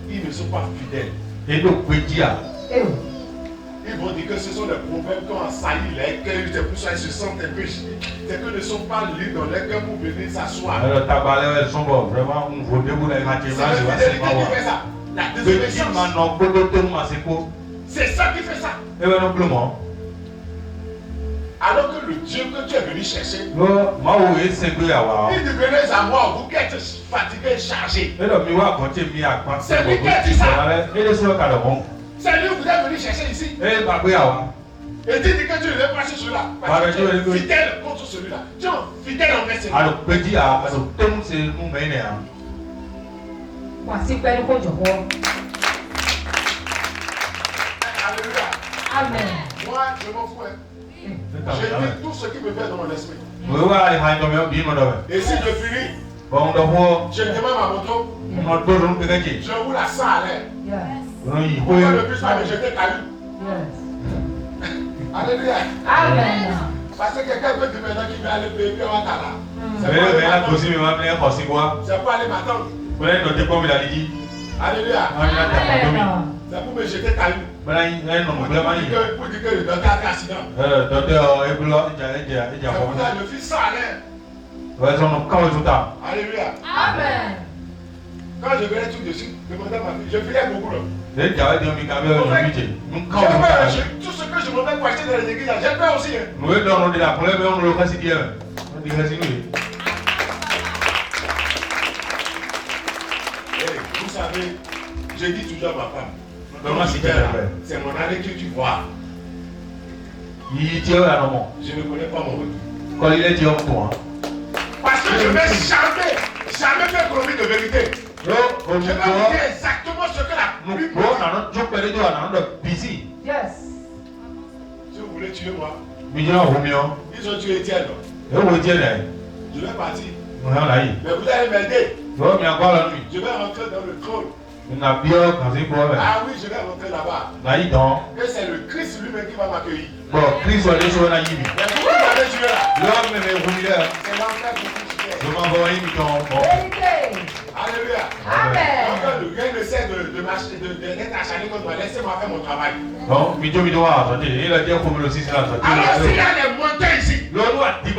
Ils ne sont pas fidèles. Ils vont dire que ce sont des problèmes qui ont assailli les cœurs, c'est pour ça qu'ils se sentent un peu chiés. C'est qu'ils ne sont pas libres dans les cœurs pour venir s'asseoir. C'est la fidélité qui fait ça. La désobéissance. C'est ça qui fait ça. Alors que le Dieu que tu es venu chercher, il devenait à moi, vous qui êtes fatigué et chargé. C'est lui qui a dit ça. C'est lui que vous êtes venu chercher ici. Et tu dis que tu ne veux pas sur celui-là. Parce que tu es fidèle contre celui-là. Tu es fidèle envers celui-là. Alléluia. Amen. Moi, je m'en fous. J'ai dit tout ce qui me fait dans mon esprit. Et si je finis, Je demande ma moto. Je roule à 100 à l'heure. Yes. Pourquoi ne plus pas me jeter caillou? Yes. Alléluia. Amen. Parce que quelqu'un peut dire maintenant qu'il va aller payer puis on va là. C'est pour aller m'attendre. Alléluia. Amen. C'est pour me jeter caillou. Pour dire que le docteur a fait accident. C'est pour ça que je fais 100 à l'heure. Alléluia. Amen. Quand je venais tout de suite, demandais à ma fille, je filais beaucoup là. Tout ce que je me mets pour acheter dans les églises, j'ai peur aussi. Vous savez, je dis toujours à ma femme, c'est mon année que tu vois. Je ne connais pas mon retour. Parce que je ne vais jamais faire économie de vérité. Je vais vous dire exactement ce que la Bible dit. Yes. Si vous voulez tuer moi, Ils ils ont tué Étienne. Je vais partir. Mais vous allez m'aider. Je vais rentrer dans le trône. Ah oui, je vais rentrer là-bas. Et c'est le Christ lui-même qui va m'accueillir. Mais vous m'avez tué là. C'est l'enfer qui vous tuer. Vérité. Alléluia. Amen. Rien ne sert d'être acharné contre moi. Laissez-moi faire mon travail. Non, Alors s'il y a des montagnes ici, il y a des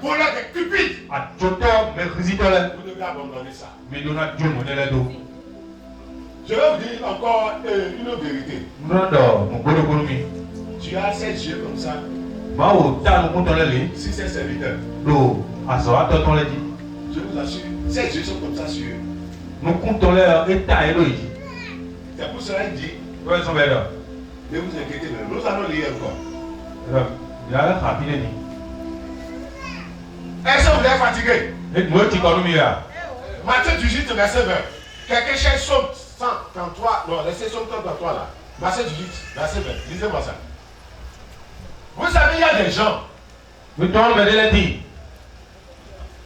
voleurs, des cupides, vous devez abandonner ça. Je vais vous dire encore une autre vérité. Tu as 7 yeux comme ça, 6 serviteurs. Je vous assure, 7 yeux sont comme ça sur eux. C'est pour cela qu'il dit, ne vous inquiétez pas, nous allons lire encore. Est-ce que vous êtes fatigué? Matthieu 18, verset 20. Quelqu'un cherche Somme 133, non, laissez Somme 133 là. Matthieu 18, verset 20. Lisez-moi ça. Vous savez, il y a des gens,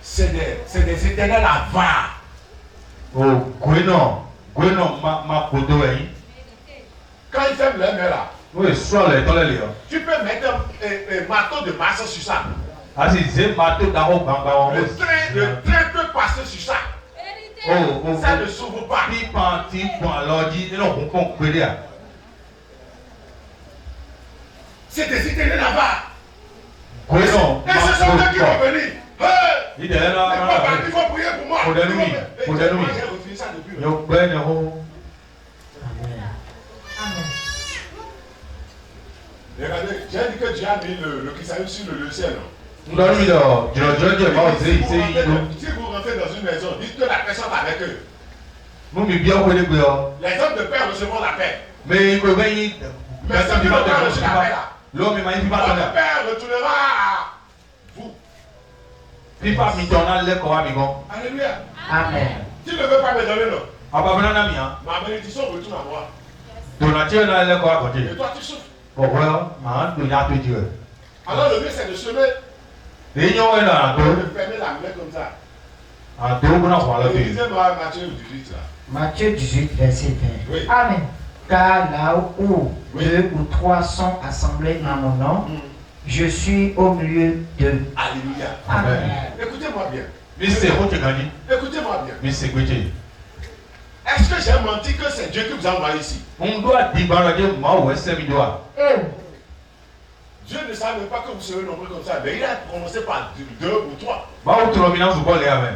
c'est des éternels avares. Quand ils ferment leur main là, tu peux mettre un marteau de masse sur ça. Le train peut passer sur ça. Ça ne s'ouvre pas. C'est des éternels là-bas. Et ce sont eux qui vont venir. Il faut prier pour moi. J'ai refusé ça depuis. Regardez, j'ai dit que Dieu a mis le chrysalis sur le ciel. Si vous rentrez dans une maison, dites que la personne est avec eux. Les hommes de paix recevront la paix. Mais ceux qui n'ont pas reçu la paix là, votre père retournera à vous. Alléluia. Amen. Tu ne veux pas me donner l'eau. Ma bénédiction retourne à moi. Et toi tu souffres. Alors le mieux c'est de semer. De fermer la main comme ça. Lisez-moi Matthieu 18 là. Matthieu 18, verset 20. Oui. Amen. Car là où 2 ou 3 sont assemblés en mon nom, je suis au milieu d'eux. Alléluia. Amen. Écoutez-moi bien. Écoutez-moi bien. Est-ce que j'ai menti que c'est Dieu qui vous a envoyé ici? Dieu ne savait pas que vous serez nombreux comme ça, mais il a commencé par 2 ou 3.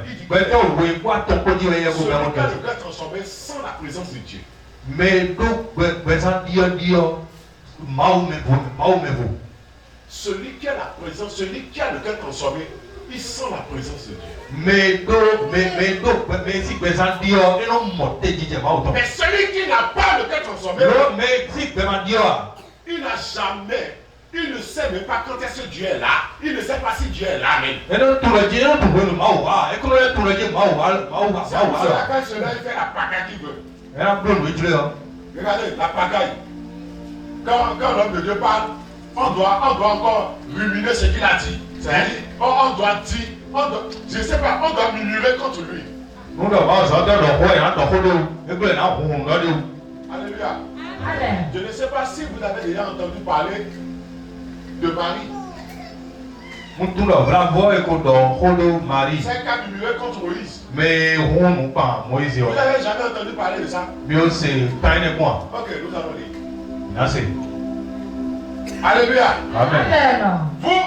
Il dit que celui qui a le cœur transformé sans la présence de Dieu. Celui qui a la présence, celui qui a le cœur transformé, il sent la présence de Dieu. Mais celui qui n'a pas le cœur transformé, il n'a jamais, il ne sait même pas quand est-ce que Dieu est là, il ne sait pas si Dieu est là même. C'est pour cela quand celui-là il fait la pagaille qu'il veut. Regardez, la pagaille. Quand l'homme de Dieu parle, on doit encore ruminer ce qu'il a dit. C'est-à-dire, on doit dire je ne sais pas, on doit murmurer contre lui. Alléluia. Amen. Je ne sais pas si vous avez déjà entendu parler de Marie. C'est qu'à murmurer contre Moïse. Vous n'avez jamais entendu parler de ça? Ok, nous allons lire. Alléluia. Amen. Vous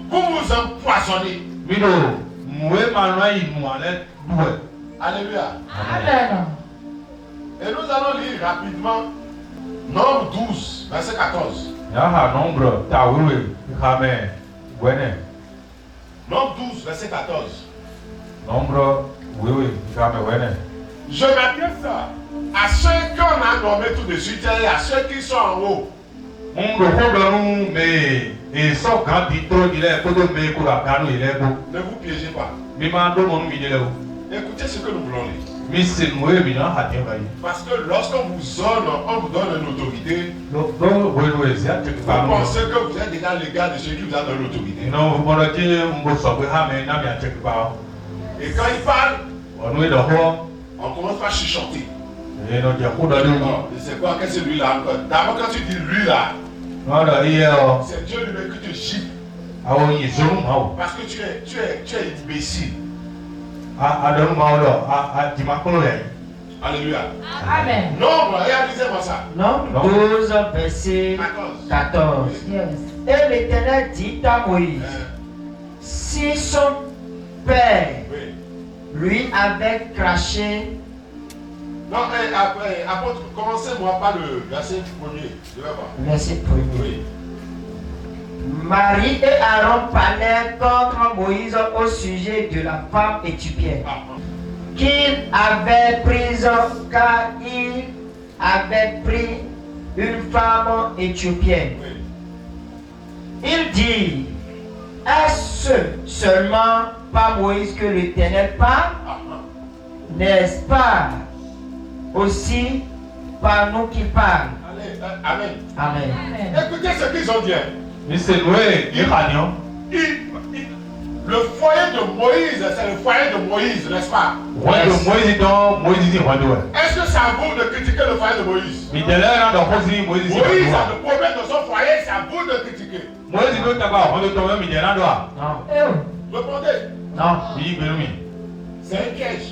vous empoisonnez. Alléluia. Amen. Et nous allons lire rapidement Nombre 12, verset 14. Nombre 12, verset 14. Je m'adresse à ceux qu'on a nommés tout de suite et à ceux qui sont en haut. Ne vous piégez pas. Écoutez ce que nous voulons lire. Parce que lorsqu'on vous honore, on vous donne une autorité. Vous pensez que vous êtes déjà l'égal de celui qui vous a donné l'autorité. Et quand il parle, on commence par chuchoter. C'est quoi? Qu'est-ce que lui là? D'abord, quand tu dis lui là, c'est Dieu lui-même qui te gifle. Parce que tu es imbécile. Alléluia. Amen. Nombre, réalisez-moi ça. Nombre 12, verset 14. Yes. Et l'Éternel dit à Moïse, si son père lui avait craché. Non, après, commencez-moi par le verset premier. Je vais voir. Verset premier. Oui. Marie et Aaron parlaient contre Moïse au sujet de la femme éthiopienne qu'il avait prise car il avait pris une femme éthiopienne. Oui. Il dit, est-ce seulement par Moïse que l'Éternel parle? N'est-ce pas aussi par nous qui parle? Amen. Amen. Écoutez ce qu'ils ont dit. Le foyer de Moïse, c'est le foyer de Moïse, n'est-ce pas? Est-ce que ça vaut de critiquer le foyer de Moïse? Moïse a le problème de son foyer, ça vaut de critiquer. Répondez. Non. C'est un piège.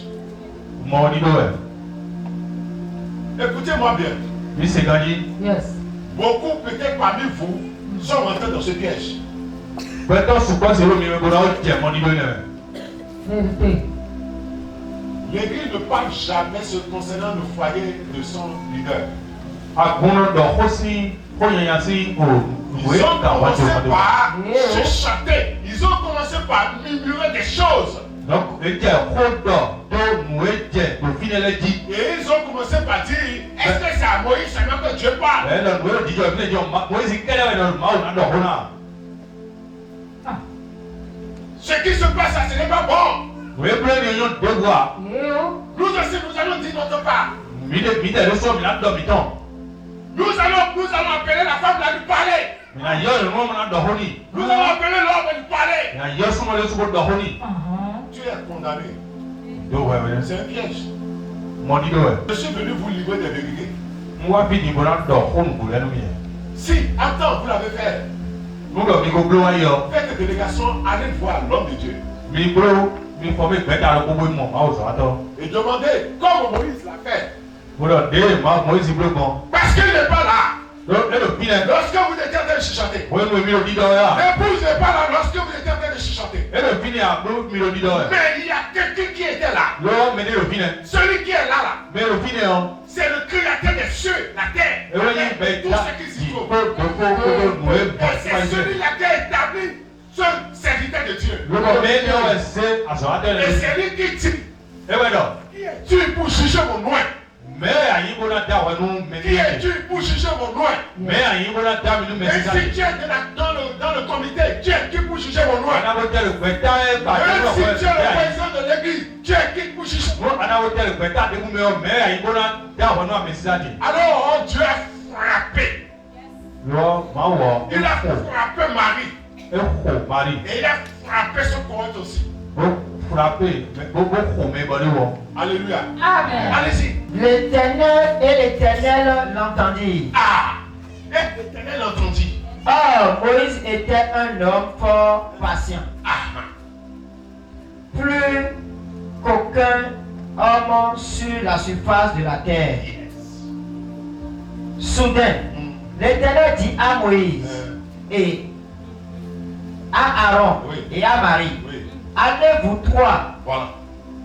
Écoutez-moi bien. Yes. Beaucoup peut-être parmi vous sont rentrés dans ce piège. Vérité. L'église ne parle jamais ce concernant le foyer de son leader. Ils ont commencé par se chanter. Ils ont commencé par murmurer des choses. Et ils ont commencé par dire, est-ce que c'est à Moïse seulement que Dieu parle? Ce qui se passe, ça, ce n'est pas bon. Nous aussi, nous allons dire notre part. Nous allons appeler la femme là lui parler. Nous allons appeler l'homme lui parler. Tu es condamné. C'est un piège. Je suis venu vous livrer des vérités. Si, attends, vous l'avez fait. Faites des délégations, allez voir l'homme de Dieu. Et demandez, comme Moïse l'a fait. Parce qu'il n'est pas là. Lorsque vous étiez en train de chuchoter. L'épouse n'est pas là lorsque vous étiez en train de chuchoter. Mais il y a quelqu'un qui était là. Celui qui est là, c'est le créateur des cieux, la terre, tout ce qui s'y trouve. Et c'est celui-là qui a établi ce serviteur de Dieu. Et c'est lui qui dit, qui es-tu pour juger mon nom? Qui es-tu pour juger mon nom? Et si tu es dans le comité, qui es qui pour juger mon nom? Et si tu es le président de l'église, qui est qui pour juger mon nom? Alors Dieu a frappé. Il a frappé Marie. Et il a frappé son Corinthe aussi. Alléluia. Amen. Allez-y. L'Éternel l'entendit. Ah. Et l'Éternel entendit. Or, Moïse était un homme fort patient. Ah. Plus qu'aucun homme sur la surface de la terre. Soudain, l'Éternel dit à Moïse et à Aaron et à Marie, allez-vous trois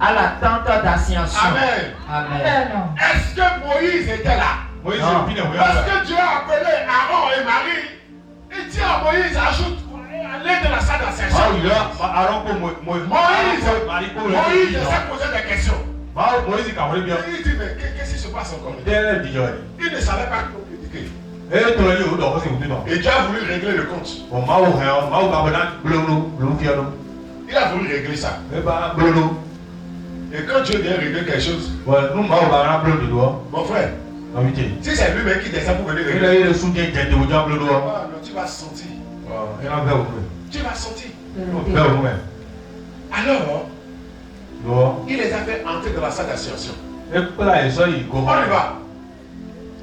à la tente d'assignation. Amen. Amen. Est-ce que Moïse était là? Moïse Non. Parce que Dieu a appelé Aaron et Marie. Il dit à Moïse, ajoute, allez dans la salle d'assignation. Moïse s'est posé des questions. Il dit, mais qu'est-ce qui se passe encore? Il ne savait pas comment critiquer. Et Dieu a voulu régler le compte. Il a voulu régler ça. Et quand Dieu vient régler quelque chose, mon frère, si c'est lui-même qui descend pour venir régler, tu vas sentir. Tu vas sentir. Alors, il les a fait entrer dans la salle d'assignation. On y va.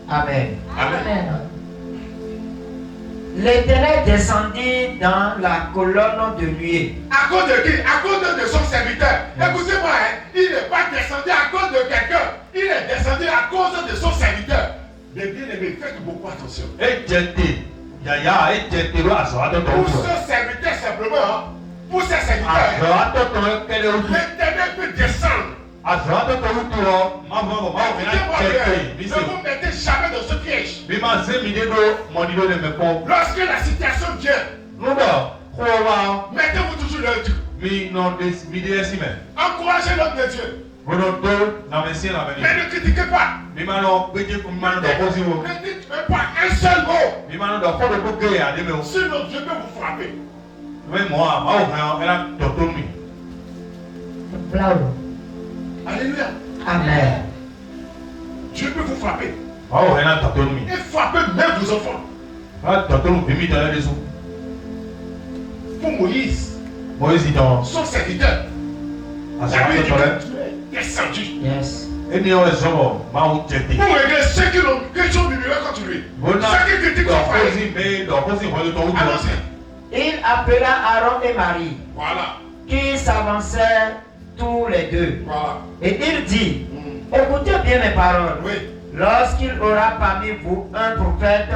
Amen. Amen. Amen. L'Éternel descendit dans la colonne de nuée. À cause de qui? À cause de son serviteur. Écoutez-moi, il n'est pas descendu à cause de quelqu'un. Il est descendu à cause de son serviteur. Les bien-aimés, faites beaucoup attention. Pour ce serviteur simplement, pour ce serviteur, l'Éternel peut descendre. Écoutez-moi bien, ne vous mettez jamais dans ce piège. Lorsque la situation vient, mettez-vous toujours le Dieu. Encouragez l'homme de Dieu. Mais ne critiquez pas. Ne dites pas un seul mot. Sinon Dieu peut vous frapper. Alléluia. Amen. Dieu peut vous frapper. Et frapper même vos enfants. Pour Moïse, son serviteur, la Bible dit que tu es descendu. Yes. Pour régler ceux qui sont murmurés contre lui. Ceux qui critiquent son frère. Allons-y. Il appela Aaron et Marie, Voilà. qui s'avançaient tous les deux. Voilà. Et il dit, écoutez bien mes paroles. Oui. Lorsqu'il aura parmi vous un prophète,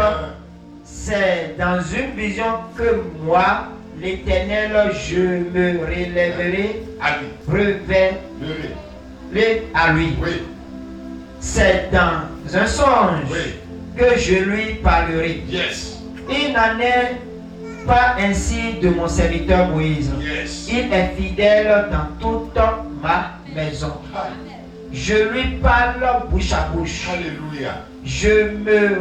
c'est dans une vision que moi, l'Éternel, je me relèverai, révéler à lui. Oui. C'est dans un songe que je lui parlerai. Yes. Il n'en est pas ainsi de mon serviteur Moïse. Yes. Il est fidèle dans toute ma maison. Je lui parle bouche à bouche. Alléluia. Je me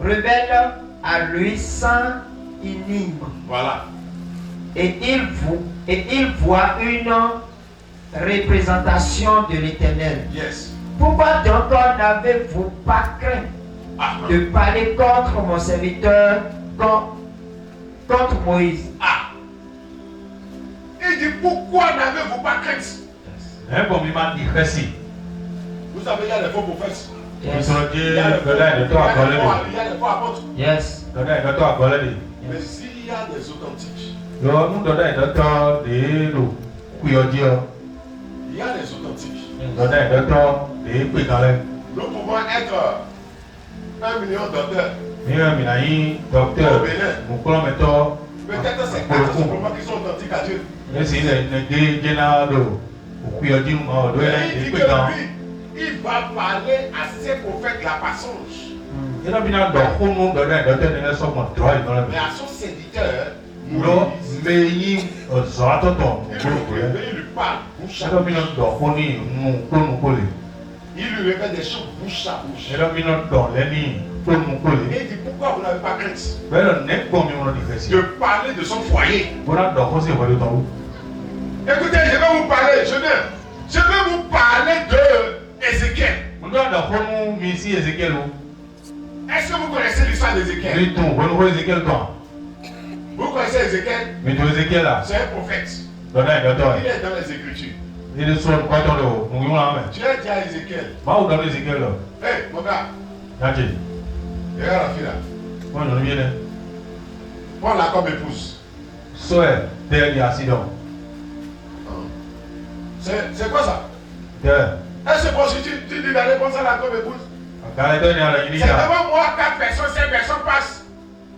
révèle à lui sans énigme. Voilà. Et il voit une représentation de l'Éternel. Yes. Pourquoi donc n'avez-vous pas craint de parler contre mon serviteur, contre Moïse? Il dit, pourquoi n'avez-vous pas crainte? Vous savez, il y a les faux prophètes. Yes. Il y a les faux apôtres. Yes. Mais s'il y a des authentiques, il y a des authentiques. Nous pouvons être 1 million docteurs. Peut-être c'est 4 simplement qui sont authentiques à Dieu. Mais il dit que lui, il va parler à ses prophètes la passage. Mais à son serviteur, il lui parle bouche à bouche. Il lui répète des choses bouche à bouche. Et il dit, pourquoi vous n'avez pas crainte de parler de son foyer? Écoutez, je vais vous parler, je vais vous parler de Ézéchiel. Est-ce que vous connaissez l'histoire d'Ézéchiel? Vous connaissez Ézéchiel? C'est un prophète. Il est dans les Écritures. Il est sur le canton de Tu as dit à Ézéchiel. Hé, mon gars. Regarde la fille là. Prends-la comme épouse. C'est quoi ça? Est-ce que tu dis d'aller prendre ça là comme épouse? C'est d'abord moi, 4 personnes, 5 personnes passent.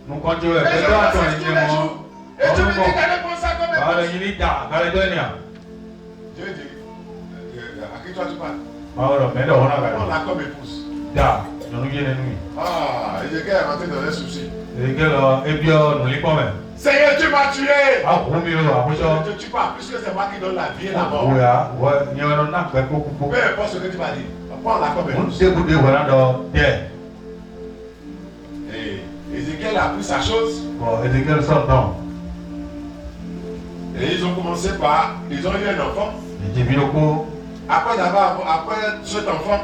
Et je passe tous les jours. Et tu me dis d'aller prendre ça comme épouse. Dieu dit, à qui toi tu parles? Prends-la comme épouse. Ah, Ézéchiel est rentré dans les soucis. Seigneur, tu m'as tué. Je ne tue pas, puisque c'est moi qui donne la vie et la mort. Peu importe ce que tu m'as dit. Prends-la comme épouse. Et Ézéchiel a pris sa chose. Et ils ont commencé par, ils ont eu un enfant. Après cet enfant,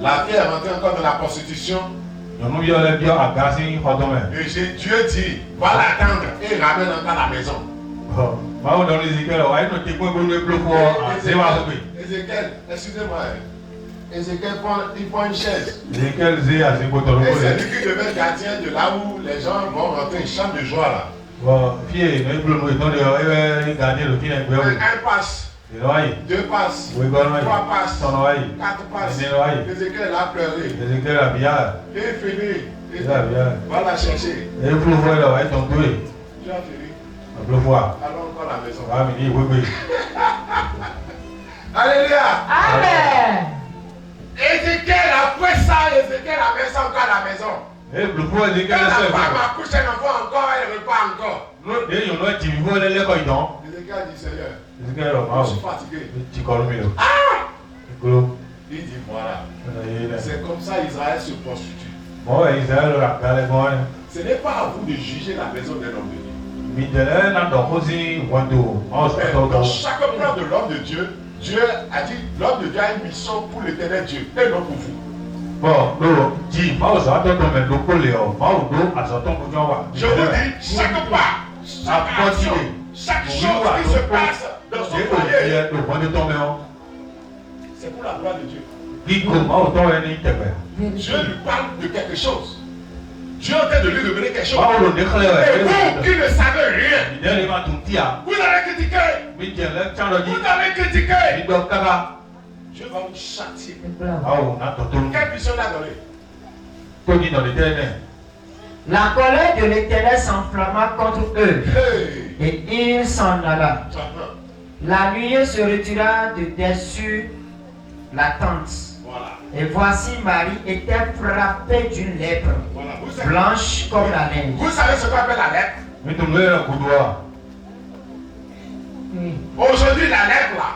la fille est rentrée encore dans la prostitution. Et Dieu dit, va l'attendre et ramène encore à la maison. Ézéchiel, excusez-moi. Ézéchiel il prend une chaise. Et c'est lui qui devait gardien de là où les gens vont rentrer, une chambre de joie là. Un passe. 2 passes, 3 passes, 4 passes. Ézéchiel a pleuré. Il finit. Va la chercher. Tu as fini. Allons encore à la maison. Alléluia. Amen. Ézéchiel, après ça, Ézéchiel avait ça encore à la maison. Quand la femme accouche un enfant encore, elle repart encore. Ézéchiel dit, Seigneur, je suis fatigué. Il dit, voilà. C'est comme ça Israël se prostitue. Ce n'est pas à vous de juger la maison d'un homme de Dieu. Dans chaque plan de l'homme de Dieu, Dieu a dit, l'homme de Dieu a une mission pour l'éternel Dieu et non pour vous. Je vous dis, chaque pas, chaque action, chaque chose qui se passe dans son foyer, c'est pour la gloire de Dieu. Dieu lui parle de quelque chose. Dieu est en train de lui révéler quelque chose. Et vous qui ne savez rien, vous allez critiquer. Vous allez critiquer. Dieu va vous châtier. Quelle mission il a donné? La colère de l'Éternel s'enflamma contre eux. Et il s'en alla. La nuée se retira de dessus la tente. Voilà. Et voici Marie était frappée d'une lèpre, blanche comme la neige. Vous savez ce qu'on appelle la lèpre? Aujourd'hui, la lèpre là,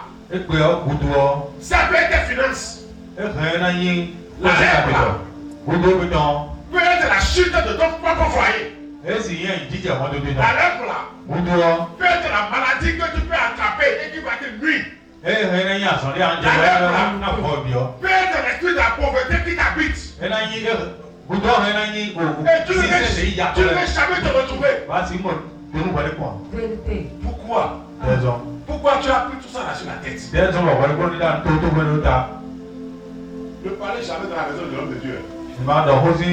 ça peut être finance. La lèpre là peut être la chute de ton propre foyer. La lèpre là peut être la maladie que tu peux attraper et qui va te nuire. La lèpre là peut être l'esprit de la pauvreté qui t'habite. Et tu ne vais jamais te retrouver. Pourquoi? Pourquoi tu as pris tout ça là sur la tête? Ne parlez jamais dans la maison de l'homme de Dieu. Même si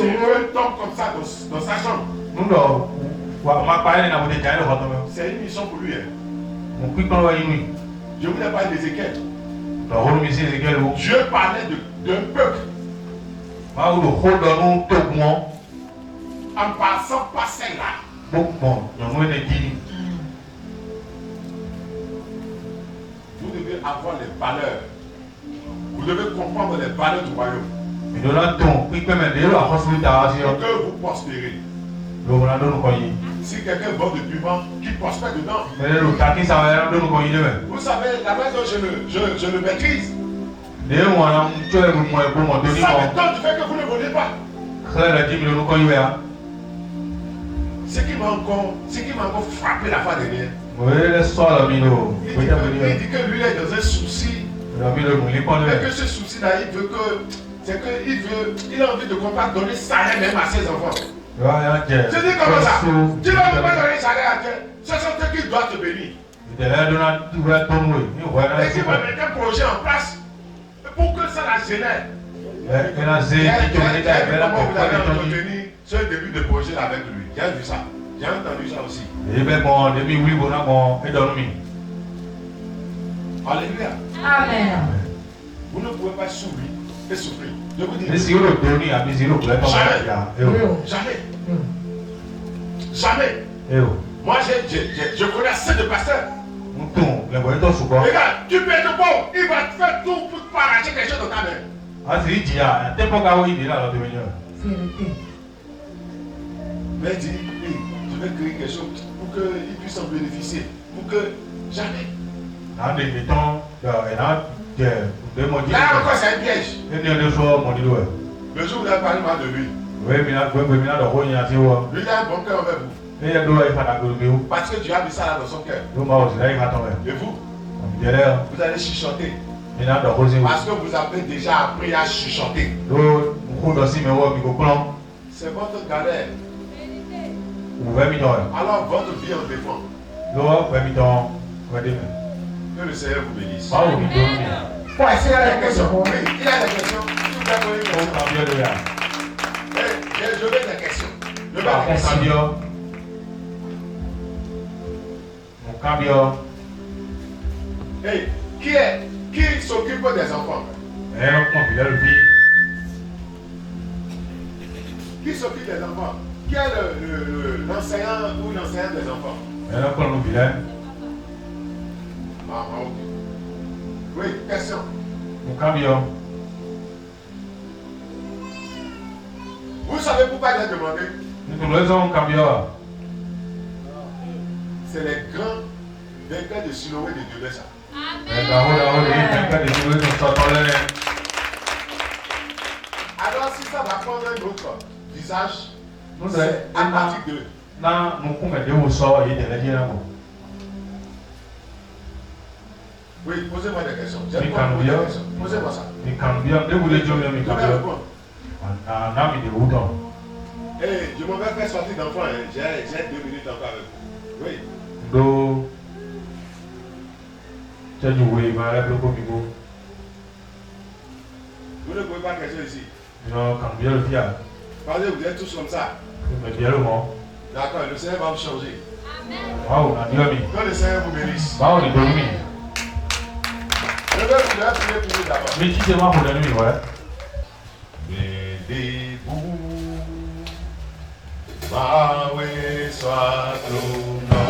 il tombe comme ça dans sa chambre, c'est une mission pour lui. Je voulais parler d'Ézéchiel. Dieu parlait d'un peuple en passant par celle-là. Vous devez avoir les valeurs. Vous devez comprendre les valeurs du royaume. Que vous prospérez. Si quelqu'un vend du piment, qui prospère dedans. Vous savez, la manière dont je le maîtrise. Ça m'étonne du fait que vous ne volez pas. Ce qui m'a encore frappé la fois dernière. Il dit que lui est dans un souci. Et que ce souci-là, il veut que. C'est qu'il a envie de donner salaire même à ses enfants. Je dis comment ça? Tu ne vas pas donner salaire à Dieu. Ce sont ceux qui doivent te bénir. Et tu vas mettre un projet en place pour que ça la génère. Comment vous avez entretenu ce début de projet avec lui? J'ai vu ça. J'ai entendu ça aussi. Alléluia. Amen. Vous ne pouvez pas souffrir et souffrir. Je vous dis. Jamais. Moi, je connais assez de pasteurs. Regarde, tu peux être bon, il va te faire tout pour arracher quelque chose de ta main. Mais dis, je vais créer quelque chose pour qu'il puisse en bénéficier. Pour que jamais. Là encore, c'est un piège. Le jour où vous avez parlé mal de lui, lui il a un bon cœur envers vous. Parce que Dieu a mis ça là dans son cœur. Et vous, vous allez chuchoter. Parce que vous avez déjà appris à chuchoter. C'est votre galère. Alors votre vie en défend. Que le Seigneur vous bénisse. Ouais, s'il y a des questions. Oui, il y a des questions. Si vous avez une question. Je veux des questions. Je veux des questions. Hey, qui s'occupe des enfants? Qui s'occupe des enfants? Qui est l'enseignant ou l'enseignante des enfants? Ah, ok. Oui, question. Vous savez pourquoi j'ai demandé? C'est les grands vainqueurs de Siloé de Dieu, ça. Alors si ça va prendre un autre visage, c'est à partir de... Oui, posez-moi des questions. Posez-moi ça. Hey, je m'en vais faire sortir d'enfant. J'ai 2 minutes encore avec vous. Oui. Vous ne pouvez pas question ici. Parce que vous êtes tous comme ça. D'accord, le Seigneur va vous changer. Amen. Que le Seigneur vous bénisse. Je vais vous prier pour vous d'abord. Bénis-vous, Yahweh soit ton nom.